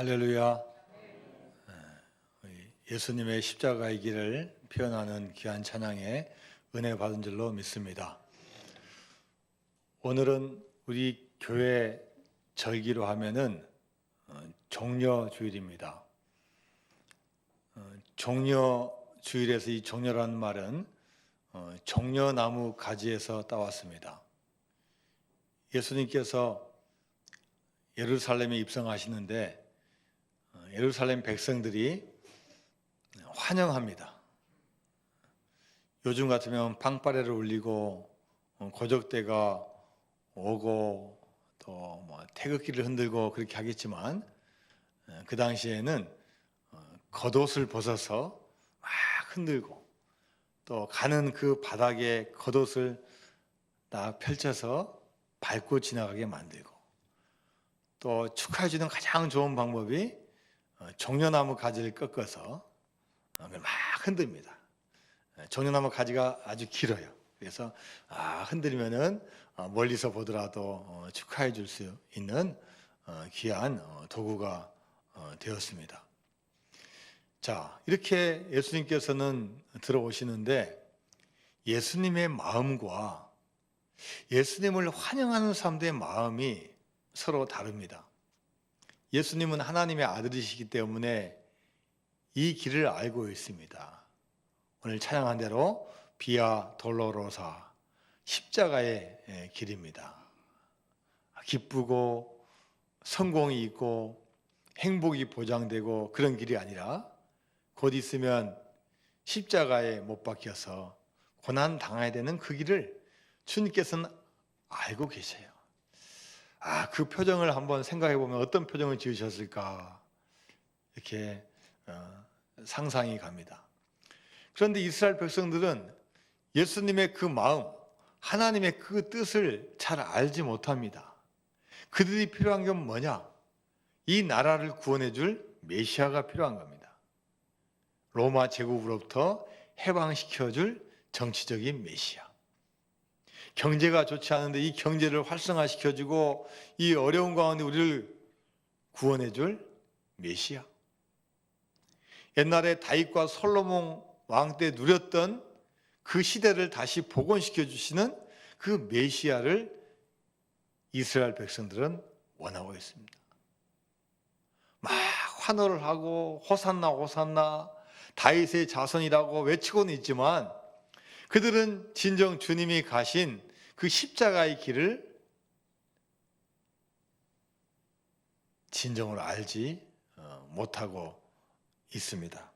할렐루야. 예수님의 십자가의 길을 표현하는 귀한 찬양에 은혜 받은 줄로 믿습니다. 오늘은 우리 교회 절기로 하면은 종려주일입니다. 종려주일에서 이 종려라는 말은 종려나무 가지에서 따왔습니다. 예수님께서 예루살렘에 입성하시는데 예루살렘 백성들이 환영합니다. 요즘 같으면 빵빠레를 울리고 고적대가 오고 또 태극기를 흔들고 그렇게 하겠지만 그 당시에는 겉옷을 벗어서 막 흔들고 또 가는 그 바닥에 겉옷을 딱 펼쳐서 밟고 지나가게 만들고 또 축하해 주는 가장 좋은 방법이 종려나무 가지를 꺾어서 막 흔듭니다. 종려나무 가지가 아주 길어요. 그래서 흔들면은 멀리서 보더라도 축하해 줄 수 있는 귀한 도구가 되었습니다. 자, 이렇게 예수님께서는 들어오시는데 예수님의 마음과 예수님을 환영하는 사람들의 마음이 서로 다릅니다. 예수님은 하나님의 아들이시기 때문에 이 길을 알고 있습니다. 오늘 찬양한 대로 비아 돌로로사 십자가의 길입니다. 기쁘고 성공이 있고 행복이 보장되고 그런 길이 아니라 곧 있으면 십자가에 못 박혀서 고난 당해야 되는 그 길을 주님께서는 알고 계세요. 그 표정을 한번 생각해 보면 어떤 표정을 지으셨을까 이렇게 상상이 갑니다. 그런데 이스라엘 백성들은 예수님의 그 마음, 하나님의 그 뜻을 잘 알지 못합니다. 그들이 필요한 건 뭐냐? 이 나라를 구원해 줄 메시아가 필요한 겁니다. 로마 제국으로부터 해방시켜 줄 정치적인 메시아. 경제가 좋지 않은데 이 경제를 활성화시켜주고 이 어려운 가운데 우리를 구원해줄 메시아. 옛날에 다윗과 솔로몬 왕 때 누렸던 그 시대를 다시 복원시켜 주시는 그 메시아를 이스라엘 백성들은 원하고 있습니다. 막 환호를 하고 호산나 호산나 다윗의 자손이라고 외치고는 있지만 그들은 진정 주님이 가신 그 십자가의 길을 진정으로 알지 못하고 있습니다.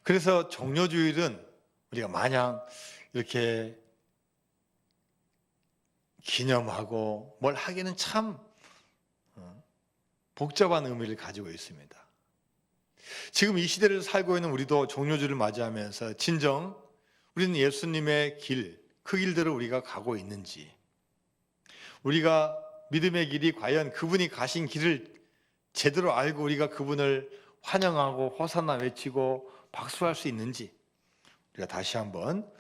그래서 종려주일은 우리가 마냥 이렇게 기념하고 뭘 하기는 참 복잡한 의미를 가지고 있습니다. 지금 이 시대를 살고 있는 우리도 종려주일을 맞이하면서 진정 우리는 예수님의 길, 그 길대로 우리가 가고 있는지, 우리가 믿음의 길이 과연 그분이 가신 길을 제대로 알고 우리가 그분을 환영하고 호산나 외치고 박수할 수 있는지 우리가 다시 한번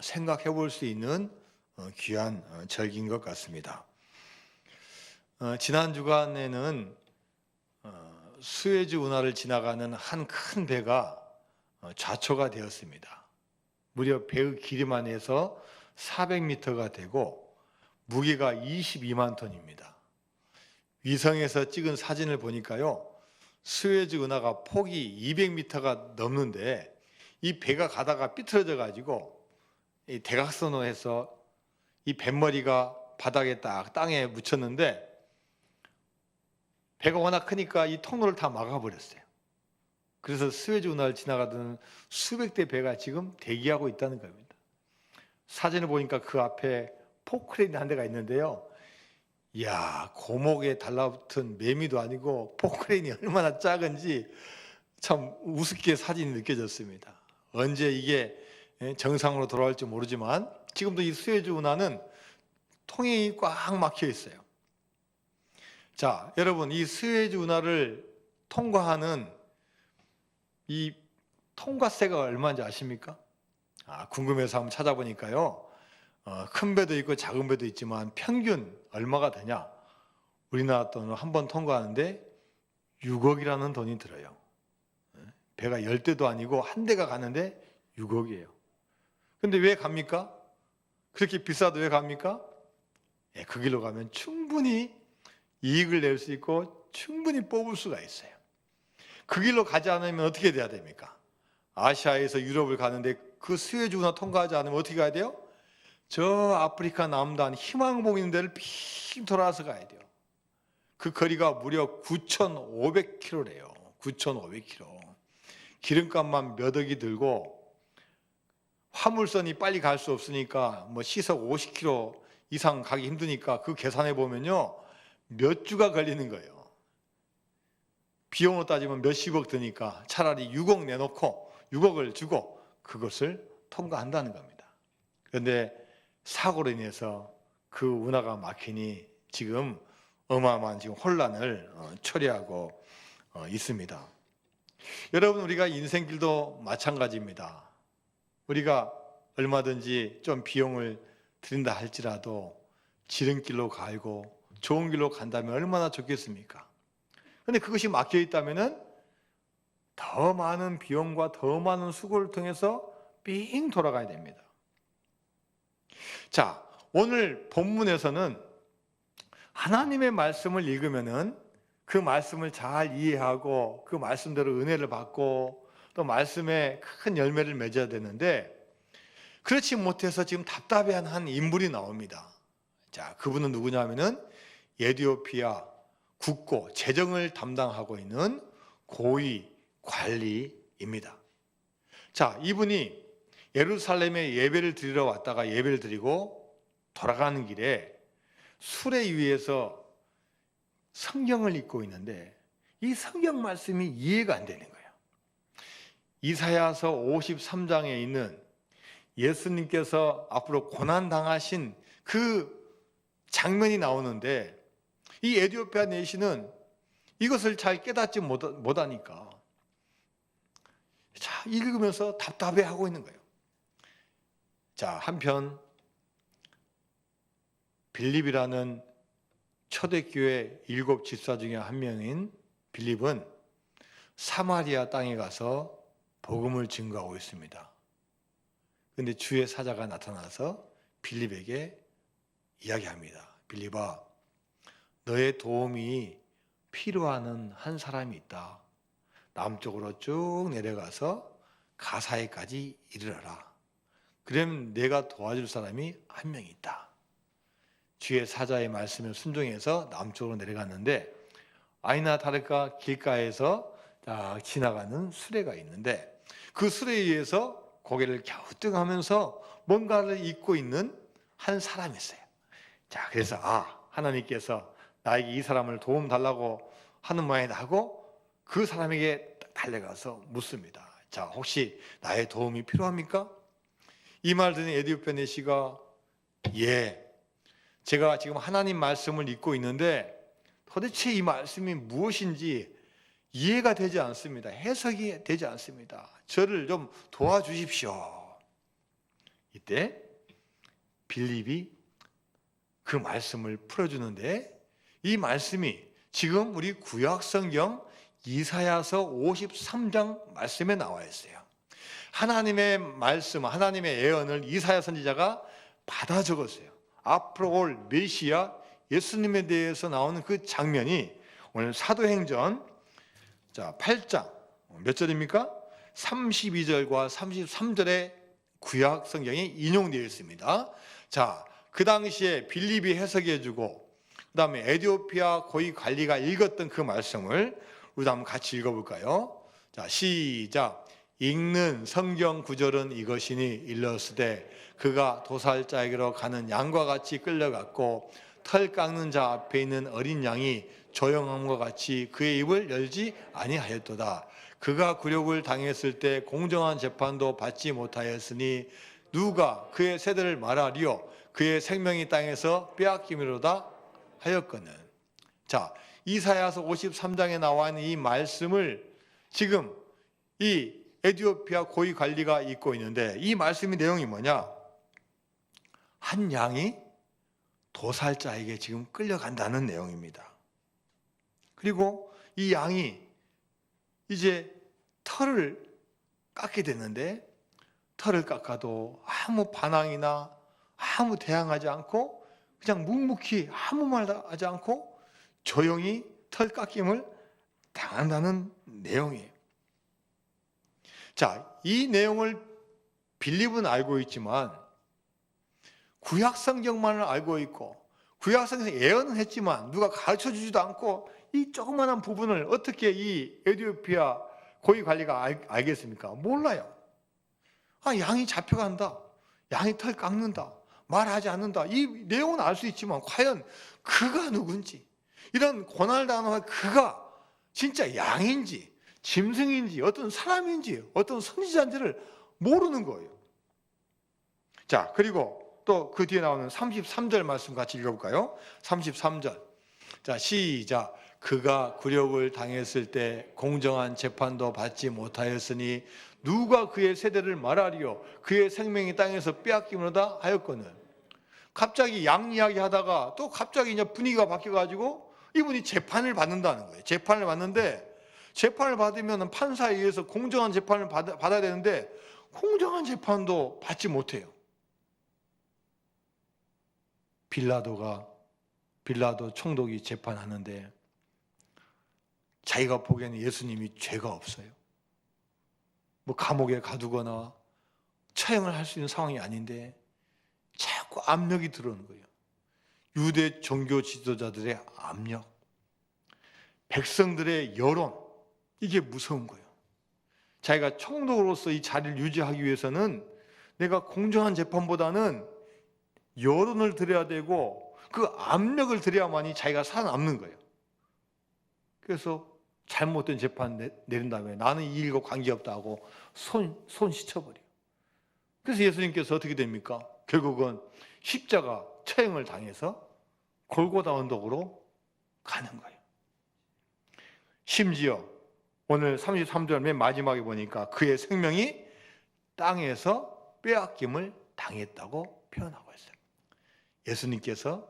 생각해 볼 수 있는 귀한 절기인 것 같습니다. 지난 주간에는 수에즈 운하를 지나가는 한 큰 배가 좌초가 되었습니다. 무려 배의 길이만 해서 400m가 되고 무게가 22만 톤입니다. 위성에서 찍은 사진을 보니까요, 수에즈 운하가 폭이 200m가 넘는데 이 배가 가다가 삐뚤어져 가지고 이 대각선으로 해서 이 뱃머리가 바닥에 딱 땅에 묻혔는데 배가 워낙 크니까 이 통로를 다 막아버렸어요. 그래서 수에즈 운하를 지나가던 수백 대 배가 지금 대기하고 있다는 겁니다. 사진을 보니까 그 앞에 포크레인 한 대가 있는데요. 이야, 고목에 달라붙은 매미도 아니고 포크레인이 얼마나 작은지 참 우습게 사진이 느껴졌습니다. 언제 이게 정상으로 돌아올지 모르지만 지금도 이 수에즈 운하는 통행이 꽉 막혀 있어요. 자, 여러분, 이 수에즈 운하를 통과하는 이 통과세가 얼마인지 아십니까? 궁금해서 한번 찾아보니까요, 큰 배도 있고 작은 배도 있지만 평균 얼마가 되냐? 우리나라 돈으로 한 번 통과하는데 6억이라는 돈이 들어요. 배가 10대도 아니고 한 대가 가는데 6억이에요. 근데 왜 갑니까? 그렇게 비싸도 왜 갑니까? 그 길로 가면 충분히 이익을 낼 수 있고 충분히 뽑을 수가 있어요. 그 길로 가지 않으면 어떻게 돼야 됩니까? 아시아에서 유럽을 가는데 그 스웨즈운하 통과하지 않으면 어떻게 가야 돼요? 저 아프리카 남단 희망봉 있는 데를 빙 돌아서 가야 돼요. 그 거리가 무려 9,500km래요. 9,500km. 기름값만 몇 억이 들고 화물선이 빨리 갈 수 없으니까 뭐 시속 50km 이상 가기 힘드니까 그 계산해 보면요. 몇 주가 걸리는 거예요. 비용으로 따지면 몇십억 드니까 차라리 6억 내놓고 6억을 주고 그것을 통과한다는 겁니다. 그런데 사고로 인해서 그 운하가 막히니 지금 어마어마한 지금 혼란을 초래하고 있습니다. 여러분, 우리가 인생길도 마찬가지입니다. 우리가 얼마든지 좀 비용을 들인다 할지라도 지름길로 가고 좋은 길로 간다면 얼마나 좋겠습니까? 그런데 그것이 막혀 있다면 더 많은 비용과 더 많은 수고를 통해서 삥 돌아가야 됩니다. 자, 오늘 본문에서는 하나님의 말씀을 읽으면은 그 말씀을 잘 이해하고 그 말씀대로 은혜를 받고 또 말씀에 큰 열매를 맺어야 되는데 그렇지 못해서 지금 답답해한 한 인물이 나옵니다. 자, 그분은 누구냐면은 에티오피아 국고 재정을 담당하고 있는 고위 관리입니다. 자, 이분이 예루살렘에 예배를 드리러 왔다가 예배를 드리고 돌아가는 길에 수레위에서 성경을 읽고 있는데 이 성경 말씀이 이해가 안 되는 거예요. 이사야서 53장에 있는 예수님께서 앞으로 고난당하신 그 장면이 나오는데 이 에티오피아 내시는 이것을 잘 깨닫지 못하니까 자, 읽으면서 답답해하고 있는 거예요. 자, 한편 빌립이라는 초대교회 7 집사 중에 한 명인 빌립은 사마리아 땅에 가서 복음을 증거하고 있습니다. 그런데 주의 사자가 나타나서 빌립에게 이야기합니다. 빌립아, 너의 도움이 필요한 한 사람이 있다. 남쪽으로 쭉 내려가서 가사에까지 이르러라. 그러면 내가 도와줄 사람이 한 명 있다. 주의 사자의 말씀을 순종해서 남쪽으로 내려갔는데 아니나 다를까 길가에서 딱 지나가는 수레가 있는데 그 수레에 의해서 고개를 갸우뚱하면서 뭔가를 잊고 있는 한 사람이 있어요. 자, 그래서 하나님께서 나에게 이 사람을 도움 달라고 하는 모양이다 하고 그 사람에게 달려가서 묻습니다. 자, 혹시 나의 도움이 필요합니까? 이 말 듣는 에티오피아 내시가 제가 지금 하나님 말씀을 읽고 있는데 도대체 이 말씀이 무엇인지 이해가 되지 않습니다. 해석이 되지 않습니다. 저를 좀 도와주십시오. 이때 빌립이 그 말씀을 풀어주는데 이 말씀이 지금 우리 구약성경 이사야서 53장 말씀에 나와 있어요. 하나님의 말씀, 하나님의 예언을 이사야 선지자가 받아 적었어요. 앞으로 올 메시아 예수님에 대해서 나오는 그 장면이 오늘 사도행전 8장 몇 절입니까? 32절과 33절의 구약 성경에 인용되어 있습니다. 자, 그 당시에 빌립이 해석해주고 그 다음에 에티오피아 고위 관리가 읽었던 그 말씀을 우리 한번 같이 읽어볼까요? 자, 시작. 읽는 성경 구절은 이것이니 일렀으되 그가 도살자에게로 가는 양과 같이 끌려갔고 털 깎는 자 앞에 있는 어린 양이 조용함과 같이 그의 입을 열지 아니하였도다. 그가 굴욕을 당했을 때 공정한 재판도 받지 못하였으니 누가 그의 세대를 말하리요 그의 생명이 땅에서 빼앗김이로다 하였거늘. 자, 이사야서 53장에 나와 있는 이 말씀을 지금 이 에티오피아 고위 관리가 읽고 있는데 이 말씀의 내용이 뭐냐? 한 양이 도살자에게 지금 끌려간다는 내용입니다. 그리고 이 양이 이제 털을 깎게 됐는데 털을 깎아도 아무 반항이나 아무 대항하지 않고 그냥 묵묵히 아무 말도 하지 않고 조용히 털 깎임을 당한다는 내용이에요. 자, 이 내용을 빌립은 알고 있지만 구약 성경만을 알고 있고 구약 성경에서 예언은 했지만 누가 가르쳐 주지도 않고 이 조그마한 부분을 어떻게 이 에티오피아 고위 관리가 알겠습니까? 몰라요. 양이 잡혀간다. 양이 털 깎는다. 말하지 않는다. 이 내용은 알 수 있지만 과연 그가 누군지, 이런 고난을 당하는 그가 진짜 양인지 짐승인지 어떤 사람인지 어떤 선지자인지를 모르는 거예요. 자, 그리고 또 그 뒤에 나오는 33절 말씀 같이 읽어볼까요? 33절. 자, 시작. 그가 굴욕을 당했을 때 공정한 재판도 받지 못하였으니 누가 그의 세대를 말하리요? 그의 생명이 땅에서 빼앗김으로다 하였거늘. 갑자기 양 이야기 하다가 또 갑자기 이제 분위기가 바뀌어가지고 이분이 재판을 받는다는 거예요. 재판을 받는데 재판을 받으면 판사에 의해서 공정한 재판을 받아야 되는데 공정한 재판도 받지 못해요. 빌라도 총독이 재판하는데 자기가 보기에는 예수님이 죄가 없어요. 뭐 감옥에 가두거나 처형을 할 수 있는 상황이 아닌데 자꾸 압력이 들어오는 거예요. 유대 종교 지도자들의 압력, 백성들의 여론, 이게 무서운 거예요. 자기가 총독으로서 이 자리를 유지하기 위해서는 내가 공정한 재판보다는 여론을 들여야 되고 그 압력을 들여야만이 자기가 살아남는 거예요. 그래서 잘못된 재판 내린 다음에 나는 이 일과 관계없다 하고 손 씻어버려요. 그래서 예수님께서 어떻게 됩니까? 결국은 십자가 처형을 당해서 골고다 언덕으로 가는 거예요. 심지어 오늘 33절 맨 마지막에 보니까 그의 생명이 땅에서 빼앗김을 당했다고 표현하고 있어요. 예수님께서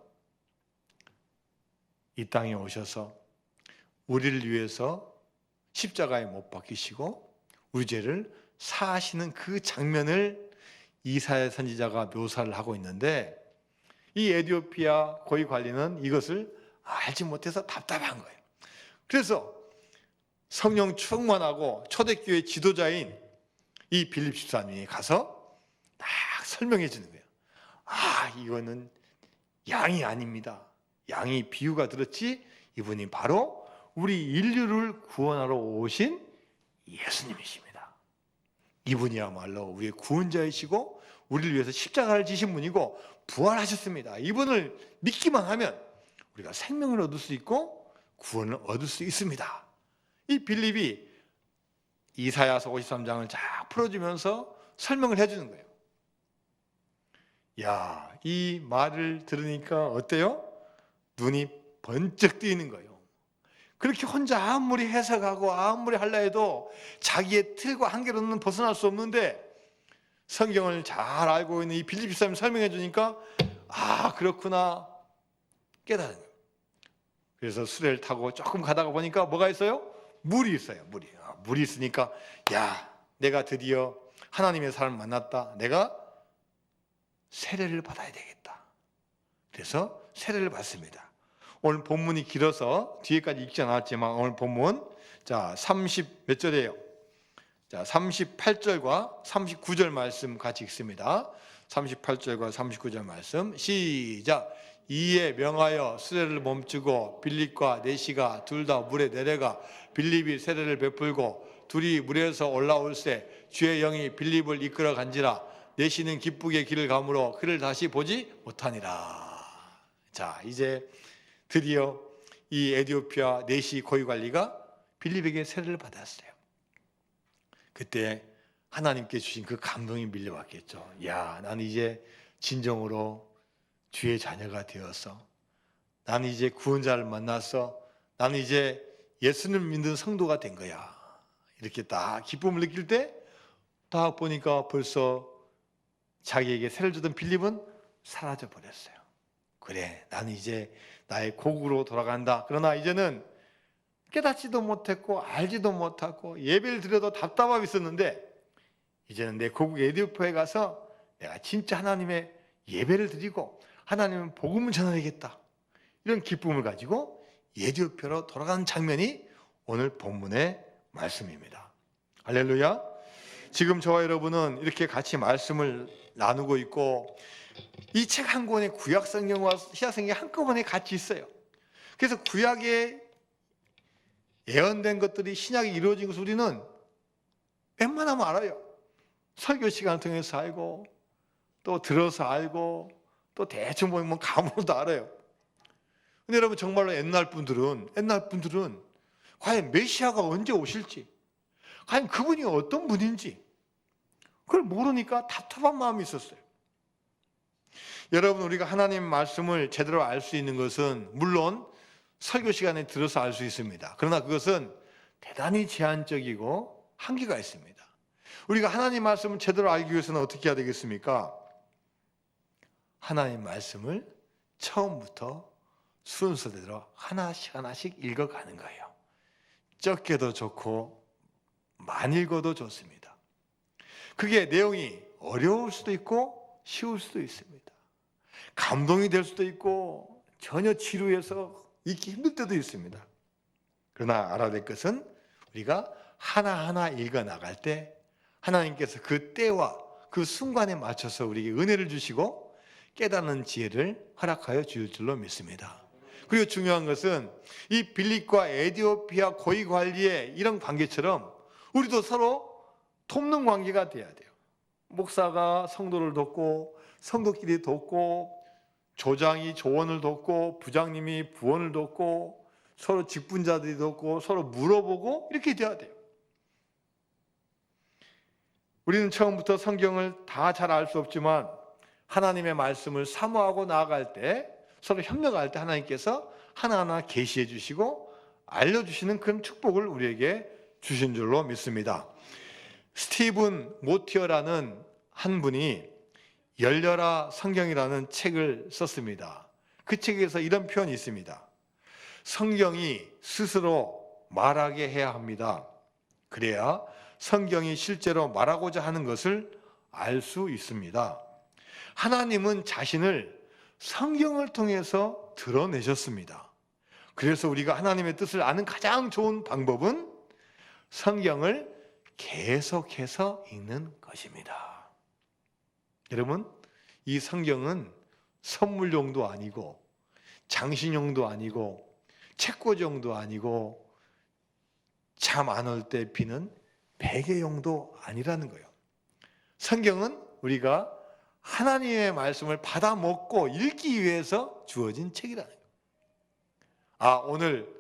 이 땅에 오셔서 우리를 위해서 십자가에 못 박히시고 우리 죄를 사하시는 그 장면을 이사야 선지자가 묘사를 하고 있는데 이 에티오피아 고위 관리는 이것을 알지 못해서 답답한 거예요. 그래서 성령 충만하고 초대교회 지도자인 이 빌립 집사님이 가서 딱 설명해 주는 거예요. 이거는 양이 아닙니다. 양이 비유가 들었지 이분이 바로 우리 인류를 구원하러 오신 예수님이십니다. 이분이야말로 우리의 구원자이시고 우리를 위해서 십자가를 지신 분이고 부활하셨습니다. 이분을 믿기만 하면 우리가 생명을 얻을 수 있고 구원을 얻을 수 있습니다. 이 빌립이 이사야서 53장을 쫙 풀어주면서 설명을 해주는 거예요. 이 말을 들으니까 어때요? 눈이 번쩍 뜨이는 거예요. 그렇게 혼자 아무리 해석하고 아무리 하려 해도 자기의 틀과 한계로는 벗어날 수 없는데 성경을 잘 알고 있는 이 빌립 집사님이 설명해 주니까 그렇구나 깨달은 거예요. 그래서 수레를 타고 조금 가다가 보니까 뭐가 있어요? 물이 있어요. 물이 있으니까 내가 드디어 하나님의 사람을 만났다. 내가 세례를 받아야 되겠다. 그래서 세례를 받습니다. 오늘 본문이 길어서 뒤에까지 읽지 않았지만 오늘 본문 30 몇 절이에요? 38절과 39절 말씀 같이 읽습니다. 38절과 39절 말씀 시작. 이에 명하여 수레를 멈추고 빌립과 네시가 둘 다 물에 내려가 빌립이 세례를 베풀고 둘이 물에서 올라올새 주의 영이 빌립을 이끌어 간지라 네시는 기쁘게 길을 가므로 그를 다시 보지 못하니라. 이제 드디어 이 에티오피아 네시 고위관리가 빌립에게 세례를 받았어요. 그때 하나님께 주신 그 감동이 밀려왔겠죠. 나는 이제 진정으로 주의 자녀가 되었어. 나는 이제 구원자를 만났어. 나는 이제 예수를 믿는 성도가 된 거야. 이렇게 딱 기쁨을 느낄 때 딱 보니까 벌써 자기에게 세례를 주던 빌립은 사라져 버렸어요. 그래, 나는 이제 나의 고국으로 돌아간다. 그러나 이제는 깨닫지도 못했고 알지도 못하고 예배를 드려도 답답함이 있었는데, 이제는 내 고국 에티오피아에 가서 내가 진짜 하나님의 예배를 드리고 하나님은 복음을 전하야겠다, 이런 기쁨을 가지고 에티오피아로 돌아가는 장면이 오늘 본문의 말씀입니다. 할렐루야. 지금 저와 여러분은 이렇게 같이 말씀을 나누고 있고, 이 책 한 권에 구약 성경과 신약 성경이 한꺼번에 같이 있어요. 그래서 구약에 예언된 것들이 신약에 이루어진 것을 우리는 웬만하면 알아요. 설교 시간을 통해서 알고, 또 들어서 알고, 또 대충 보면 감으로도 알아요. 근데 여러분, 정말로 옛날 분들은 과연 메시아가 언제 오실지, 과연 그분이 어떤 분인지 그걸 모르니까 답답한 마음이 있었어요. 여러분, 우리가 하나님 말씀을 제대로 알 수 있는 것은 물론 설교 시간에 들어서 알 수 있습니다. 그러나 그것은 대단히 제한적이고 한계가 있습니다. 우리가 하나님 말씀을 제대로 알기 위해서는 어떻게 해야 되겠습니까? 하나님 말씀을 처음부터 순서대로 하나씩 읽어가는 거예요. 적게도 좋고 많이 읽어도 좋습니다. 그게 내용이 어려울 수도 있고 쉬울 수도 있습니다. 감동이 될 수도 있고 전혀 지루해서 읽기 힘들 때도 있습니다. 그러나 알아야 될 것은 우리가 하나하나 읽어 나갈 때 하나님께서 그 때와 그 순간에 맞춰서 우리에게 은혜를 주시고 깨닫는 지혜를 허락하여 주실 줄로 믿습니다. 그리고 중요한 것은 이 빌립과 에티오피아 고위 관리의 이런 관계처럼 우리도 서로 돕는 관계가 돼야 돼요. 목사가 성도를 돕고, 성도끼리 돕고, 조장이 조언을 돕고, 부장님이 부원을 돕고, 서로 직분자들이 돕고, 서로 물어보고, 이렇게 돼야 돼요. 우리는 처음부터 성경을 다 잘 알 수 없지만 하나님의 말씀을 사모하고 나아갈 때, 서로 협력할 때 하나님께서 하나하나 계시해 주시고 알려주시는 그런 축복을 우리에게 주신 줄로 믿습니다. 스티븐 모티어라는 한 분이 열려라 성경이라는 책을 썼습니다. 그 책에서 이런 표현이 있습니다. 성경이 스스로 말하게 해야 합니다. 그래야 성경이 실제로 말하고자 하는 것을 알 수 있습니다. 하나님은 자신을 성경을 통해서 드러내셨습니다. 그래서 우리가 하나님의 뜻을 아는 가장 좋은 방법은 성경을 계속해서 읽는 것입니다. 여러분, 이 성경은 선물용도 아니고 장신용도 아니고 책꽂이용도 아니고 잠 안 올 때 비는 베개용도 아니라는 거예요. 성경은 우리가 하나님의 말씀을 받아 먹고 읽기 위해서 주어진 책이라는 거예요. 아, 오늘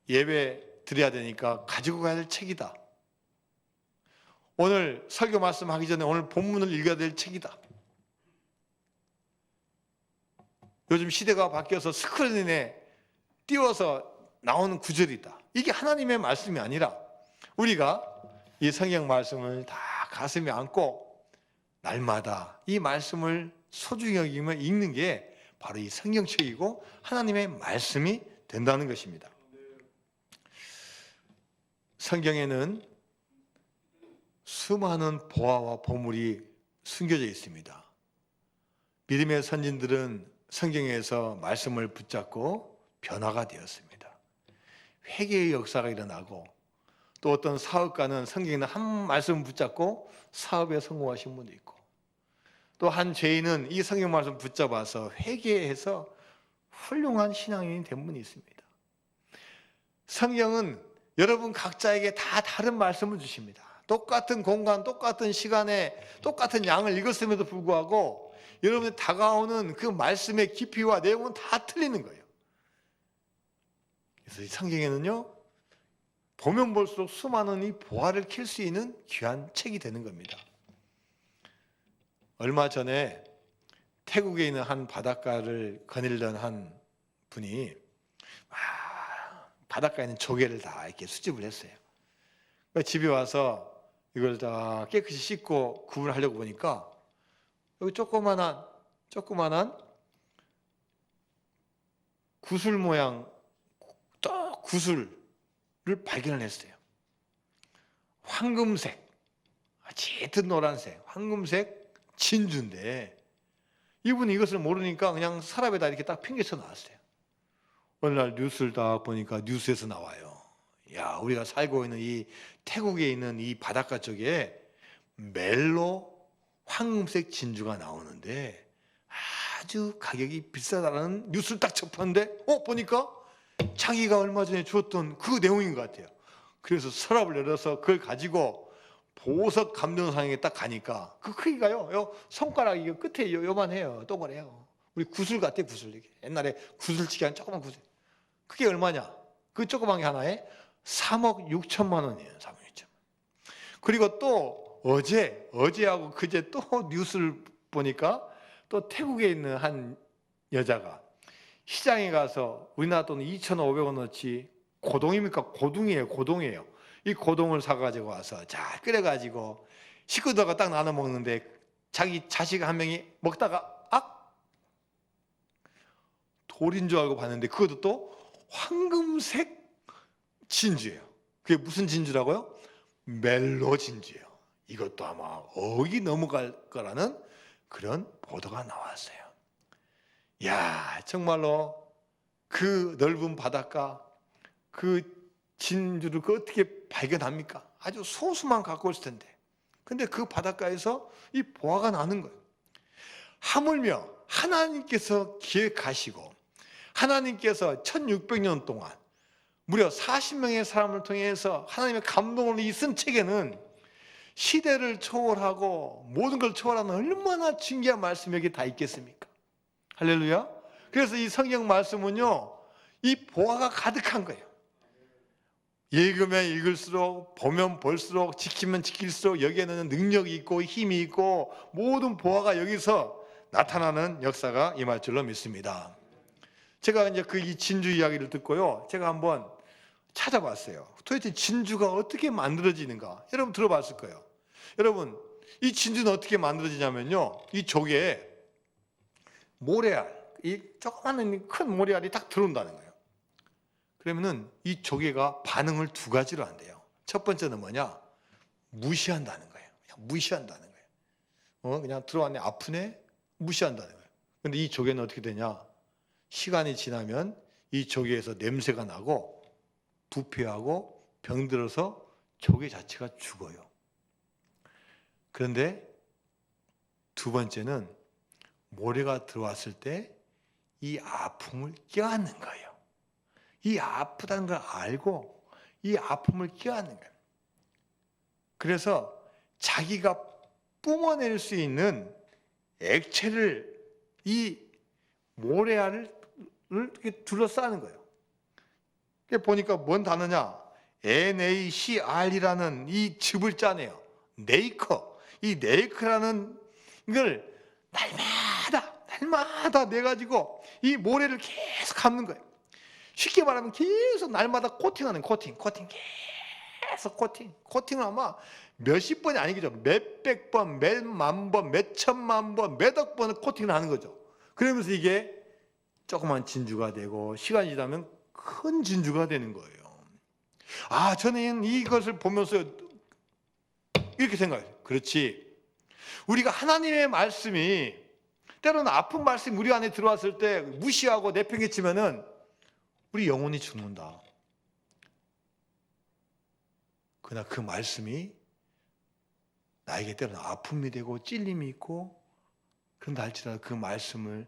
예배 드려야 되니까 가지고 가야 될 책이다. 오늘 설교 말씀하기 전에 오늘 본문을 읽어야 될 책이다. 요즘 시대가 바뀌어서 스크린에 띄워서 나오는 구절이다. 이게 하나님의 말씀이 아니라 우리가 이 성경 말씀을 다 가슴에 안고 날마다 이 말씀을 소중히 여기며 읽는 게 바로 이 성경책이고 하나님의 말씀이 된다는 것입니다. 성경에는 수많은 보화와 보물이 숨겨져 있습니다. 믿음의 선진들은 성경에서 말씀을 붙잡고 변화가 되었습니다. 회개의 역사가 일어나고, 또 어떤 사업가는 성경에 한 말씀 붙잡고 사업에 성공하신 분도 있고, 또 한 죄인은 이 성경 말씀 붙잡아서 회개해서 훌륭한 신앙인이 된 분이 있습니다. 성경은 여러분 각자에게 다 다른 말씀을 주십니다. 똑같은 공간, 똑같은 시간에 똑같은 양을 읽었음에도 불구하고 여러분이 다가오는 그 말씀의 깊이와 내용은 다 틀리는 거예요. 그래서 이 성경에는요, 보면 볼수록 수많은 이 보화를 킬 수 있는 귀한 책이 되는 겁니다. 얼마 전에 태국에 있는 한 바닷가를 거닐던 한 분이 바닷가에 있는 조개를 다 이렇게 수집을 했어요. 집에 와서 이걸 다 깨끗이 씻고 구분하려고 보니까 여기 조그만한 구슬 모양, 또 구슬, 발견을 했어요. 황금색, 짙은 노란색, 황금색 진주인데 이분이 이것을 모르니까 그냥 서랍에다 이렇게 딱 팽개쳐 놨어요. 어느 날 뉴스를 딱 보니까 뉴스에서 나와요. 야, 우리가 살고 있는 이 태국에 있는 이 바닷가 쪽에 멜로 황금색 진주가 나오는데 아주 가격이 비싸다는 뉴스를 딱 접하는데 보니까 자기가 얼마 전에 주었던 그 내용인 것 같아요. 그래서 서랍을 열어서 그걸 가지고 보석 감정상에 딱 가니까 그 크기가요, 손가락 이거 끝에 요만해요. 동그래요. 우리 구슬 같아, 구슬. 옛날에 구슬치기 한 조그만 구슬. 그게 얼마냐? 그 조그만 게 하나에 3억 6천만 원이에요. 3억 6천만. 그리고 또 어제하고 그제 또 뉴스를 보니까 또 태국에 있는 한 여자가 시장에 가서 우리나라 돈 2,500원어치 고동입니까? 고동이에요. 이 고동을 사가지고 와서 잘 끓여가지고 식구들과 딱 나눠 먹는데 자기 자식 한 명이 먹다가 돌인 줄 알고 봤는데 그것도 또 황금색 진주예요. 그게 무슨 진주라고요? 멜로 진주예요. 이것도 아마 억이 넘어갈 거라는 그런 보도가 나왔어요. 야, 정말로 그 넓은 바닷가 그 진주를 어떻게 발견합니까? 아주 소수만 갖고 있을 텐데. 근데 그 바닷가에서 이 보화가 나는 거예요. 하물며 하나님께서 기획하시고 하나님께서 1600년 동안 무려 40명의 사람을 통해서 하나님의 감동을 쓴 책에는 시대를 초월하고 모든 걸 초월하는 얼마나 중요한 말씀이 여기 다 있겠습니까? 할렐루야. 그래서 이 성경 말씀은요, 이 보화가 가득한 거예요. 읽으면 읽을수록, 보면 볼수록, 지키면 지킬수록 여기에는 능력이 있고 힘이 있고 모든 보화가 여기서 나타나는 역사가 임할 줄로 믿습니다. 제가 이제 그 이 진주 이야기를 듣고요, 제가 한번 찾아봤어요. 도대체 진주가 어떻게 만들어지는가? 여러분 들어봤을 거예요. 여러분, 이 진주는 어떻게 만들어지냐면요, 이 조개에 모래알, 이 조그마한 큰 모래알이 딱 들어온다는 거예요. 그러면은 이 조개가 반응을 두 가지로 한대요. 첫 번째는 뭐냐? 무시한다는 거예요. 그냥 무시한다는 거예요. 그냥 들어왔네, 아프네, 무시한다는 거예요. 근데 이 조개는 어떻게 되냐? 시간이 지나면 이 조개에서 냄새가 나고 부패하고 병들어서 조개 자체가 죽어요. 그런데 두 번째는 모래가 들어왔을 때 이 아픔을 껴안는 거예요. 이 아프다는 걸 알고 이 아픔을 껴안는 거예요. 그래서 자기가 뿜어낼 수 있는 액체를 이 모래알을 이렇게 둘러싸는 거예요. 보니까 뭔 단어냐? NaCr이라는 이 즙을 짜내요. 네이커. 이 네이커라는 걸 날마다 내가지고 이 모래를 계속 감는 거예요. 쉽게 말하면 계속 날마다 코팅하는 코팅 계속 코팅을 아마 몇십 번이 아니겠죠. 몇백 번, 몇만 번, 몇천만 번, 몇억 번을 코팅을 하는 거죠. 그러면서 이게 조그만 진주가 되고 시간이 지나면 큰 진주가 되는 거예요. 저는 이것을 보면서 이렇게 생각해요. 그렇지. 우리가 하나님의 말씀이 때로는 아픈 말씀이 우리 안에 들어왔을 때 무시하고 내팽개치면은 우리 영혼이 죽는다. 그러나 그 말씀이 나에게 때로는 아픔이 되고 찔림이 있고 그런다 할지라도 그 말씀을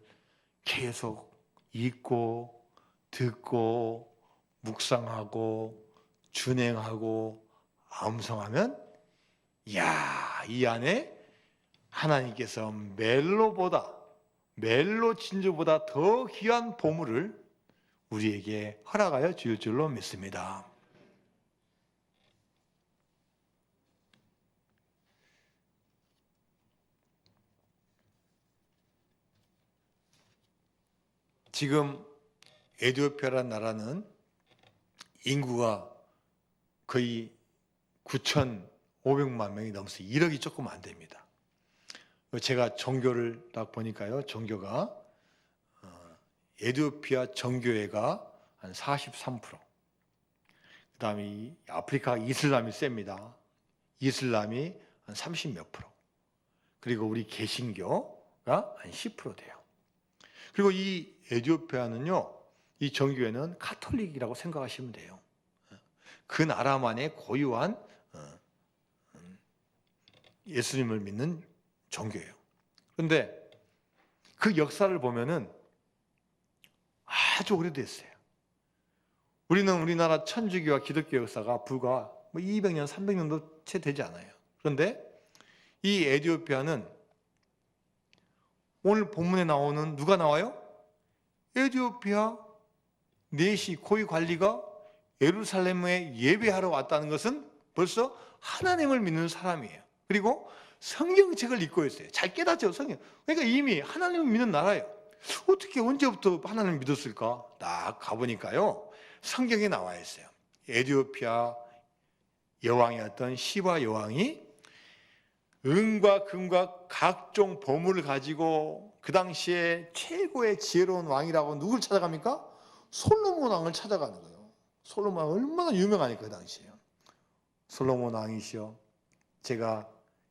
계속 읽고 듣고 묵상하고 준행하고 암송하면 이 안에 하나님께서 멜로 진주보다 더 귀한 보물을 우리에게 허락하여 주실 줄로 믿습니다. 지금 에티오피아라는 나라는 인구가 거의 9,500만 명이 넘어서 1억이 조금 안 됩니다. 제가 종교를 딱 보니까요, 종교가 에티오피아 정교회가 한 43%, 그다음에 이 아프리카 이슬람이 셉니다. 이슬람이 한 30 몇 프로. 그리고 우리 개신교가 한 10% 돼요. 그리고 이 에티오피아는요, 이 정교회는 카톨릭이라고 생각하시면 돼요. 그 나라만의 고유한 예수님을 믿는 종교예요. 그런데 그 역사를 보면은 아주 오래됐어요. 우리는 우리나라 천주교와 기독교 역사가 불과 200년, 300년도 채 되지 않아요. 그런데 이 에티오피아는 오늘 본문에 나오는 누가 나와요? 에티오피아 내시 고위 관리가 예루살렘에 예배하러 왔다는 것은 벌써 하나님을 믿는 사람이에요. 그리고 성경책을 읽고 있어요. 잘 깨닫죠, 성경. 그러니까 이미 하나님을 믿는 나라예요. 어떻게 언제부터 하나님을 믿었을까? 딱 가보니까요, 성경에 나와 있어요. 에티오피아 여왕이었던 시바 여왕이 은과 금과 각종 보물을 가지고 그 당시에 최고의 지혜로운 왕이라고 누굴 찾아갑니까? 솔로몬 왕을 찾아가는 거예요. 솔로몬 왕 얼마나 유명하니까 그 당시에요. 솔로몬 왕이시여, 제가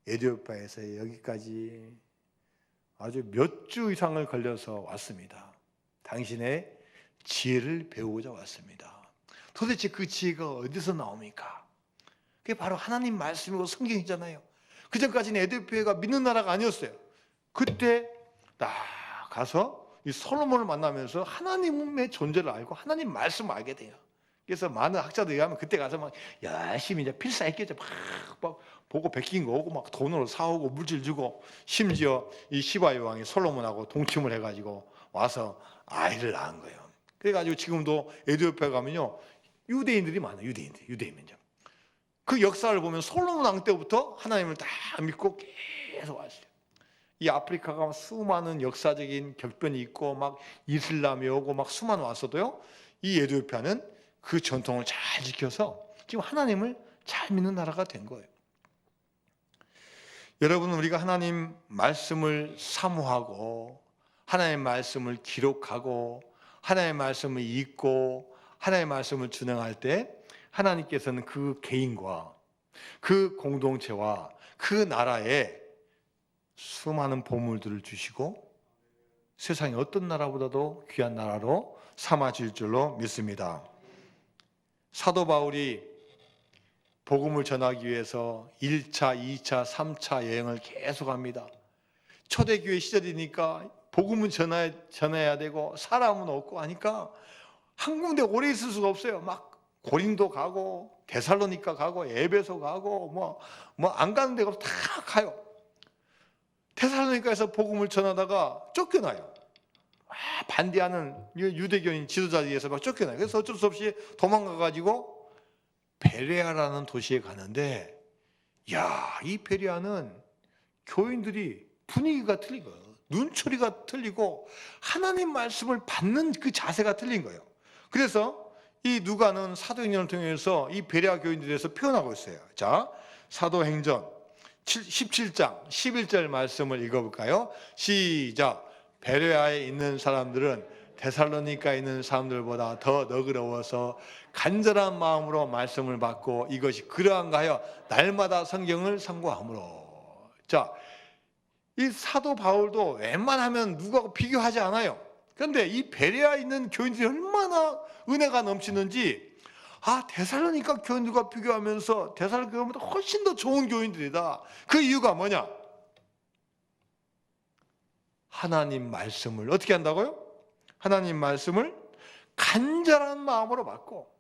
에티오피아에서 여기까지 아주 몇 주 이상을 걸려서 왔습니다. 당신의 지혜를 배우고자 왔습니다. 도대체 그 지혜가 어디서 나옵니까? 그게 바로 하나님 말씀이고 성경이잖아요. 그 전까지는 에티오피아가 믿는 나라가 아니었어요. 그때 딱 가서 이 솔로몬을 만나면서 하나님의 존재를 알고 하나님 말씀을 알게 돼요. 그래서 많은 학자들에 의하면 그때 가서 막 열심히 이제 필사했겠죠. 막 보고 베낀 거 오고 막 돈으로 사오고 물질 주고, 심지어 이 시바 여왕이 솔로몬하고 동침을 해가지고 와서 아이를 낳은 거예요. 그래가지고 지금도 에티오피아 가면요, 유대인들이 많아요. 유대인민족. 그 역사를 보면 솔로몬 왕 때부터 하나님을 다 믿고 계속 왔어요. 이 아프리카가 수많은 역사적인 격변이 있고 막 이슬람이 오고 막 수많은 왔어도요, 이 에티오피아는 그 전통을 잘 지켜서 지금 하나님을 잘 믿는 나라가 된 거예요. 여러분, 우리가 하나님 말씀을 사모하고 하나님 말씀을 기록하고 하나님 말씀을 읽고 하나님 말씀을 준행할 때 하나님께서는 그 개인과 그 공동체와 그 나라에 수많은 보물들을 주시고 세상의 어떤 나라보다도 귀한 나라로 삼아질 줄로 믿습니다. 사도 바울이 복음을 전하기 위해서 1차, 2차, 3차 여행을 계속합니다. 초대교회 시절이니까 복음은 전해야 되고 사람은 없고 하니까 한 군데 오래 있을 수가 없어요. 막 고린도 가고 데살로니가 가고 에베소 가고 뭐 안 가는 데가 다 가요. 데살로니가에서 복음을 전하다가 쫓겨나요. 반대하는 유대교인 지도자에 의해서 막 쫓겨나요. 그래서 어쩔 수 없이 도망가가지고 베레아라는 도시에 가는데, 이 베레아는 교인들이 분위기가 틀린 거예요. 눈초리가 틀리고 하나님 말씀을 받는 그 자세가 틀린 거예요. 그래서 이 누가는 사도행전을 통해서 이 베레아 교인들에 대해서 표현하고 있어요. 자, 사도행전 17장 11절 말씀을 읽어볼까요? 시작. 베레아에 있는 사람들은 데살로니가에 있는 사람들보다 더 너그러워서 간절한 마음으로 말씀을 받고 이것이 그러한가 하여 날마다 성경을 상고하므로. 자, 이 사도 바울도 웬만하면 누구하고 비교하지 않아요. 그런데 이 베레아에 있는 교인들이 얼마나 은혜가 넘치는지, 데살로니가 교인들과 비교하면서 데살로니가 교인보다 훨씬 더 좋은 교인들이다. 그 이유가 뭐냐? 하나님 말씀을 어떻게 한다고요? 하나님 말씀을 간절한 마음으로 받고,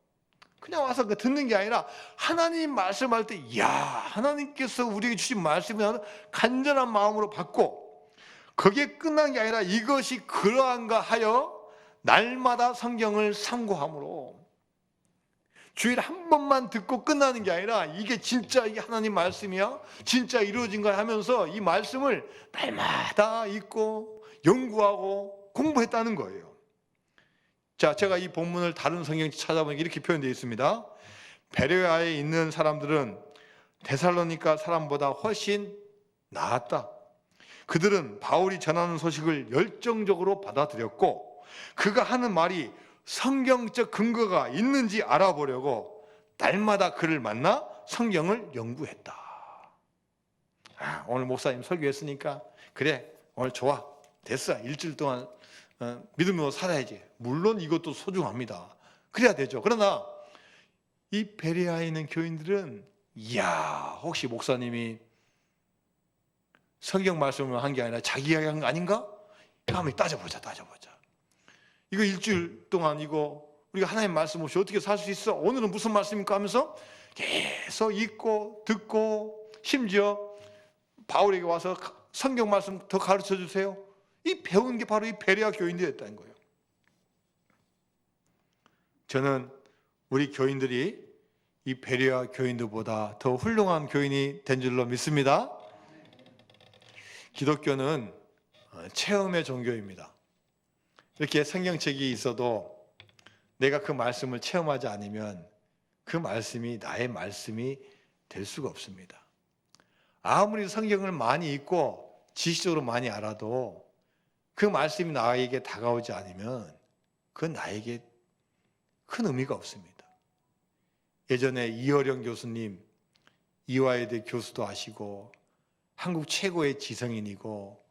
그냥 와서 듣는 게 아니라 하나님 말씀할 때 하나님께서 우리에게 주신 말씀을 간절한 마음으로 받고, 그게 끝난 게 아니라 이것이 그러한가 하여 날마다 성경을 상고함으로, 주일 한 번만 듣고 끝나는 게 아니라 이게 진짜 이게 하나님 말씀이야? 진짜 이루어진 거야? 하면서 이 말씀을 날마다 읽고 연구하고 공부했다는 거예요. 자, 제가 이 본문을 다른 성경책 찾아보니까 이렇게 표현되어 있습니다. 베레아에 있는 사람들은 데살로니가 사람보다 훨씬 나았다. 그들은 바울이 전하는 소식을 열정적으로 받아들였고, 그가 하는 말이 성경적 근거가 있는지 알아보려고 날마다 그를 만나 성경을 연구했다. 오늘 목사님 설교했으니까 그래 오늘 좋아 됐어. 일주일 동안 믿음으로 살아야지. 물론 이것도 소중합니다. 그래야 되죠. 그러나 이 베레아에 있는 교인들은 이야 혹시 목사님이 성경 말씀을 한 게 아니라 자기 이야기 한 거 아닌가? 한번 따져보자. 이거 일주일 동안 이거 우리가 하나님 말씀 없이 어떻게 살 수 있어? 오늘은 무슨 말씀입니까? 하면서 계속 읽고 듣고 심지어 바울에게 와서 성경 말씀 더 가르쳐 주세요. 이 배운 게 바로 이 베레아 교인들이었다는 거예요. 저는 우리 교인들이 이 베레아 교인들보다 더 훌륭한 교인이 된 줄로 믿습니다. 기독교는 체험의 종교입니다. 이렇게 성경책이 있어도 내가 그 말씀을 체험하지 않으면 그 말씀이 나의 말씀이 될 수가 없습니다. 아무리 성경을 많이 읽고 지식적으로 많이 알아도 그 말씀이 나에게 다가오지 않으면 그건 나에게 큰 의미가 없습니다. 예전에 이어령 교수님, 이화여대 교수도 하시고 한국 최고의 지성인이고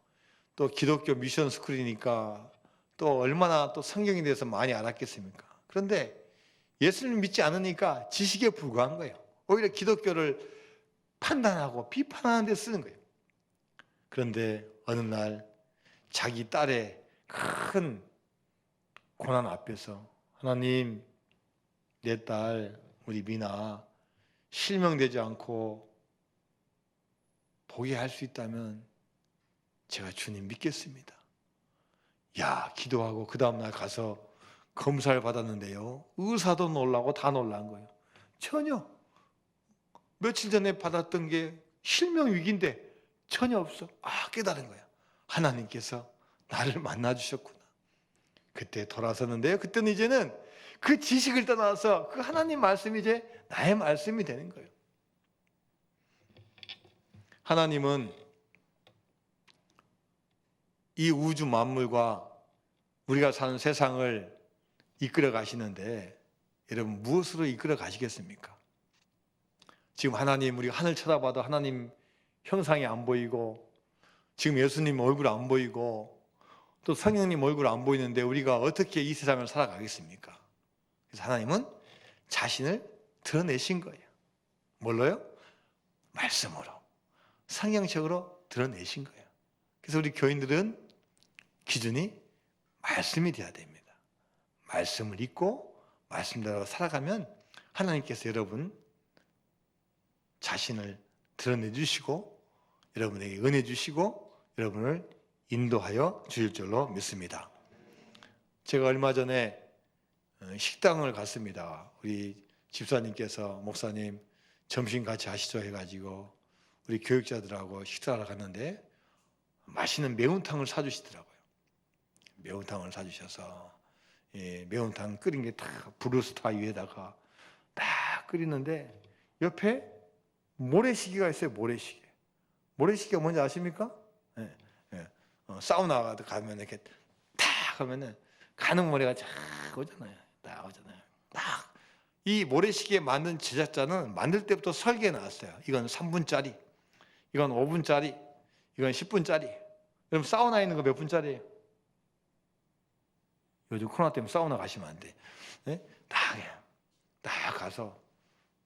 또 기독교 미션 스쿨이니까 또 얼마나 또 성경에 대해서 많이 알았겠습니까? 그런데 예수님을 믿지 않으니까 지식에 불과한 거예요. 오히려 기독교를 판단하고 비판하는 데 쓰는 거예요. 그런데 어느 날 자기 딸의 큰 고난 앞에서 하나님, 내 딸 우리 미나 실명되지 않고 보게 할 수 있다면 제가 주님 믿겠습니다. 야, 기도하고 그 다음날 가서 검사를 받았는데요. 의사도 놀라고 다 놀란 거예요. 전혀 며칠 전에 받았던 게 실명 위기인데 전혀 없어. 깨달은 거야. 하나님께서 나를 만나주셨구나. 그때 돌아섰는데요. 그때는 이제는 그 지식을 떠나서 그 하나님 말씀이 이제 나의 말씀이 되는 거예요. 하나님은 이 우주 만물과 우리가 사는 세상을 이끌어 가시는데 여러분 무엇으로 이끌어 가시겠습니까? 지금 하나님 우리가 하늘 쳐다봐도 하나님 형상이 안 보이고 지금 예수님 얼굴 안 보이고 또 성령님 얼굴 안 보이는데 우리가 어떻게 이 세상을 살아가겠습니까? 그래서 하나님은 자신을 드러내신 거예요. 뭘로요? 말씀으로 성경책으로 드러내신 거예요. 그래서 우리 교인들은 기준이 말씀이 되어야 됩니다. 말씀을 읽고 말씀대로 살아가면 하나님께서 여러분 자신을 드러내 주시고 여러분에게 은혜 주시고 여러분을 인도하여 주실 줄로 믿습니다. 제가 얼마 전에 식당을 갔습니다. 우리 집사님께서 목사님 점심 같이 하시죠 해가지고 우리 교육자들하고 식사하러 갔는데 맛있는 매운탕을 사주시더라고요. 매운탕을 사주셔서 매운탕 끓인 게 다 브루스타 위에다가 딱 끓이는데 옆에 모래시계가 있어요. 모래시계가 뭔지 아십니까? 사우나 가면 이렇게 탁 하면은 가는 모래가 쫙 오잖아요. 딱 오잖아요. 딱 이 모래시계 만든 제작자는 만들 때부터 설계해 놨어요. 이건 3분짜리, 이건 5분짜리, 이건 10분짜리. 그럼 사우나 있는 거 몇 분짜리예요? 요즘 코로나 때문에 사우나 가시면 안 돼. 네? 딱 가서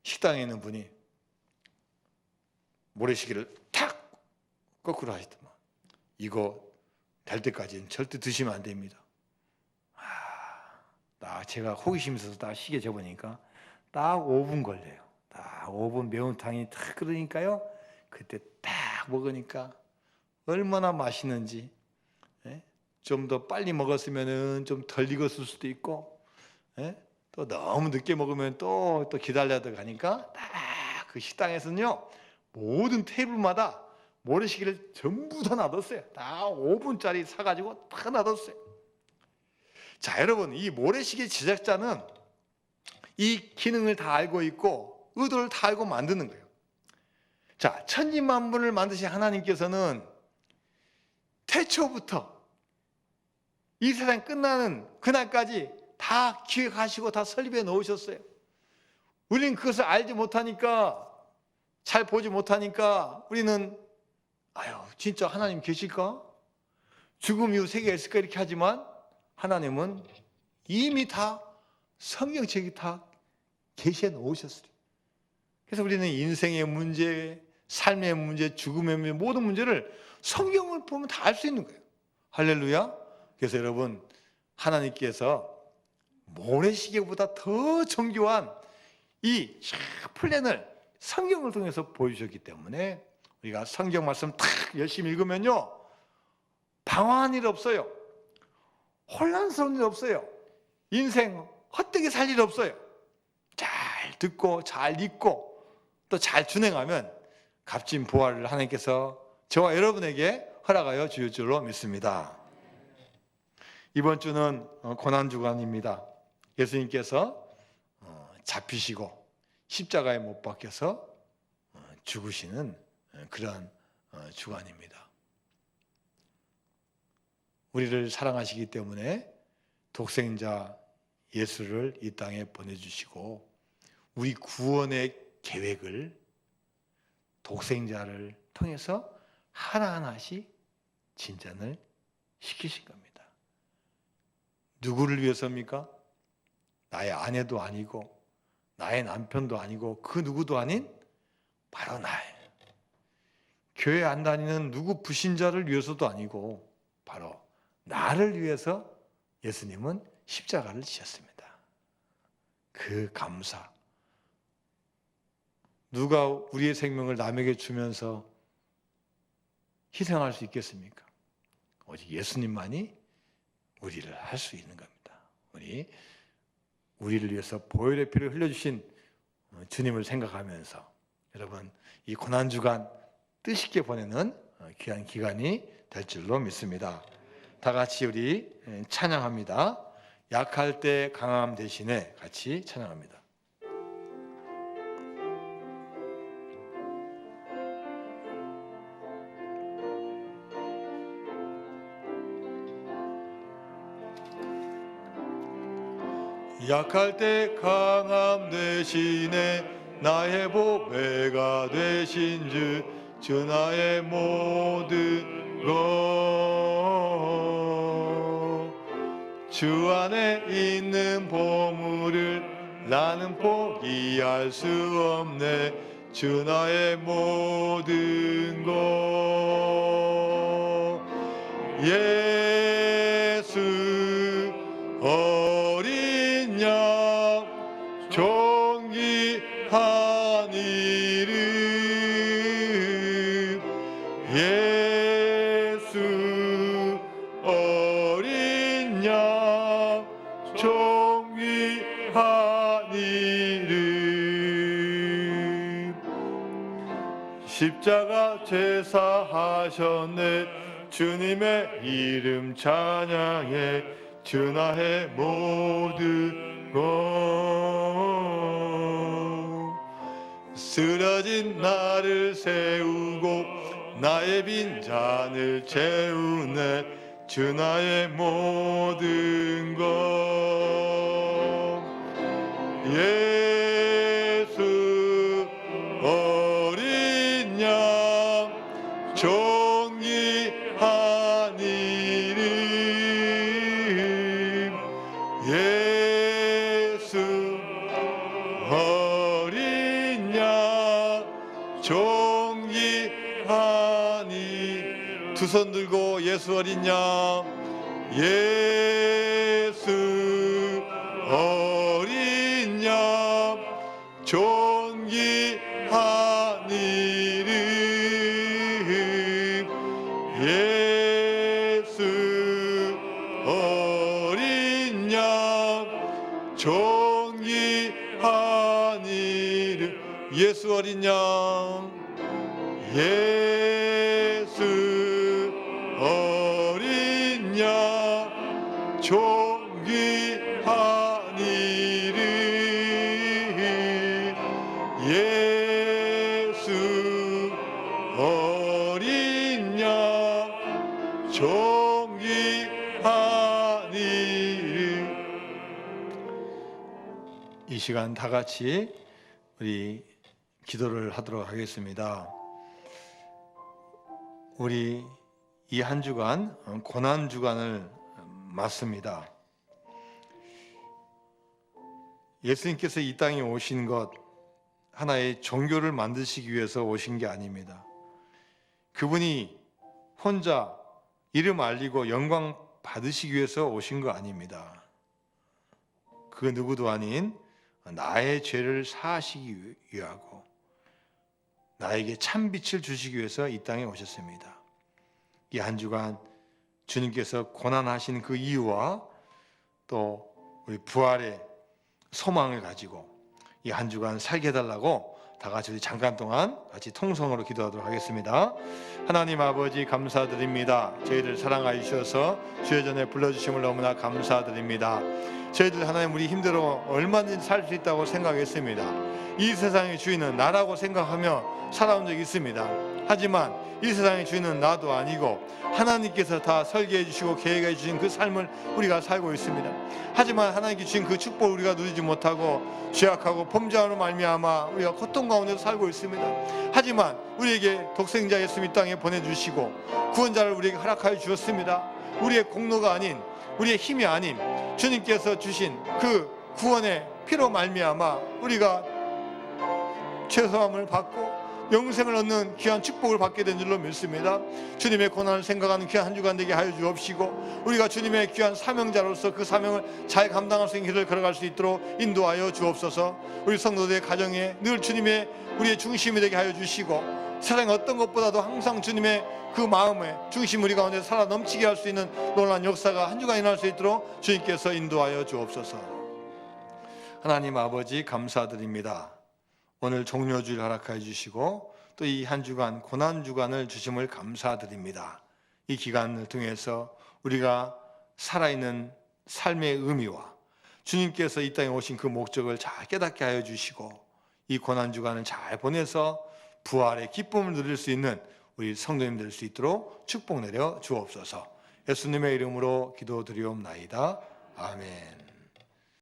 식당에 있는 분이 모래시계를 탁 거꾸로 하시더만. 이거 될 때까지는 절대 드시면 안 됩니다. 딱 제가 호기심 있어서 딱 시계 재보니까 딱 5분 걸려요. 딱 5분 매운탕이 딱 끓으니까요. 그때 딱 먹으니까 얼마나 맛있는지. 좀 더 빨리 먹었으면 좀 덜 익었을 수도 있고 또 너무 늦게 먹으면 또 기다려야 가니까 딱 그 식당에서는요 모든 테이블마다 모래시계를 전부 다 놔뒀어요. 다 5분짜리 사가지고 다 놔뒀어요. 자, 여러분 이 모래시계 제작자는 이 기능을 다 알고 있고 의도를 다 알고 만드는 거예요. 자, 천지만물을 만드신 하나님께서는 태초부터 이 세상 끝나는 그날까지 다 기획하시고 다 설립해 놓으셨어요. 우리는 그것을 알지 못하니까, 잘 보지 못하니까 우리는 아유, 진짜 하나님 계실까? 죽음 이후 세계가 있을까? 이렇게 하지만 하나님은 이미 다 성경책이 다 계시해 놓으셨어요. 그래서 우리는 인생의 문제, 삶의 문제, 죽음의 문제, 모든 문제를 성경을 보면 다 알 수 있는 거예요. 할렐루야. 그래서 여러분, 하나님께서 모래시계보다 더 정교한 이 플랜을 성경을 통해서 보여주셨기 때문에 우리가 성경 말씀 탁 열심히 읽으면요, 방황한 일 없어요. 혼란스러운 일 없어요. 인생 헛되게 살 일 없어요. 잘 듣고 잘 읽고 또 잘 준행하면 값진 보화를 하나님께서 저와 여러분에게 허락하여 주실 줄로 믿습니다. 이번 주는 고난주간입니다. 예수님께서 잡히시고 십자가에 못 박혀서 죽으시는 그런 주간입니다. 우리를 사랑하시기 때문에 독생자 예수를 이 땅에 보내주시고 우리 구원의 계획을 독생자를 통해서 하나하나씩 진전을 시키신 겁니다. 누구를 위해서입니까? 나의 아내도 아니고 나의 남편도 아니고 그 누구도 아닌 바로 나예요. 교회 안 다니는 누구 불신자를 위해서도 아니고 바로 나를 위해서 예수님은 십자가를 지셨습니다. 그 감사. 누가 우리의 생명을 남에게 주면서 희생할 수 있겠습니까? 오직 예수님만이 우리를 할 수 있는 겁니다. 우리를 위해서 보혈의 피를 흘려주신 주님을 생각하면서 여러분, 이 고난주간 뜻있게 보내는 귀한 기간이 될 줄로 믿습니다. 다 같이 우리 찬양합니다. 약할 때 강함 대신에 같이 찬양합니다. 약할 때 강함 대신에 나의 보배가 되신 주 나의 모든 것 주 안에 있는 보물을 나는 포기할 수 없네 주 나의 모든 것 예수 어린 양 존귀한 이름 예수 어린 양 존귀한 이름 십자가 제사하셨네 주님의 이름 찬양해 주 나의 모든 것 쓰러진 나를 세우고 나의 빈잔을 채우네 주 나의 모든 것 예수 어린 양 존귀한 이름 예수 어린 양 존귀한 이름 두 손 들고 예수 어린 양 예수 어린 양 존귀한 이름 예수 어린 양 존귀한 이름 예수 어린 양 예수 어린 양 존귀한 이름 예수 어린 양 존귀한 이름 이 시간 다 같이 우리 기도를 하도록 하겠습니다. 우리 이 한 주간 고난 주간을 맞습니다. 예수님께서 이 땅에 오신 것 하나의 종교를 만드시기 위해서 오신 게 아닙니다. 그분이 혼자 이름 알리고 영광 받으시기 위해서 오신 거 아닙니다. 그 누구도 아닌 나의 죄를 사하시기 위하고 나에게 참 빛을 주시기 위해서 이 땅에 오셨습니다. 이 한 주간 주님께서 고난하신 그 이유와 또 우리 부활의 소망을 가지고 이 한 주간 살게 해달라고 다 같이 우리 잠깐 동안 같이 통성으로 기도하도록 하겠습니다. 하나님 아버지 감사드립니다. 저희를 사랑하여 주셔서 주의 전에 불러주심을 너무나 감사드립니다. 저희들 하나님 우리 힘들어 얼마든지 살 수 있다고 생각했습니다. 이 세상의 주인은 나라고 생각하며 살아온 적이 있습니다. 하지만 이 세상의 주인은 나도 아니고 하나님께서 다 설계해 주시고 계획해 주신 그 삶을 우리가 살고 있습니다. 하지만 하나님께 주신 그 축복을 우리가 누리지 못하고 죄악하고 범죄함으로 말미암아 우리가 고통 가운데서 살고 있습니다. 하지만 우리에게 독생자 예수 이 땅에 보내주시고 구원자를 우리에게 허락하여 주셨습니다. 우리의 공로가 아닌 우리의 힘이 아닌 주님께서 주신 그 구원의 피로 말미암아 우리가 죄사함을 받고 영생을 얻는 귀한 축복을 받게 된 줄로 믿습니다. 주님의 고난을 생각하는 귀한 한 주간 되게 하여 주옵시고 우리가 주님의 귀한 사명자로서 그 사명을 잘 감당할 수 있는 길을 걸어갈 수 있도록 인도하여 주옵소서. 우리 성도들의 가정에 늘 주님의 우리의 중심이 되게 하여 주시고 세상 어떤 것보다도 항상 주님의 그 마음의 중심 우리 가운데 살아 넘치게 할 수 있는 놀라운 역사가 한 주간 일어날 수 있도록 주님께서 인도하여 주옵소서. 하나님 아버지 감사드립니다. 오늘 종료주일 허락하여 주시고 또 이 한 주간 고난 주간을 주심을 감사드립니다. 이 기간을 통해서 우리가 살아있는 삶의 의미와 주님께서 이 땅에 오신 그 목적을 잘 깨닫게 하여 주시고 이 고난 주간을 잘 보내서 부활의 기쁨을 누릴 수 있는 우리 성도님 될 수 있도록 축복 내려 주옵소서. 예수님의 이름으로 기도드리옵나이다. 아멘.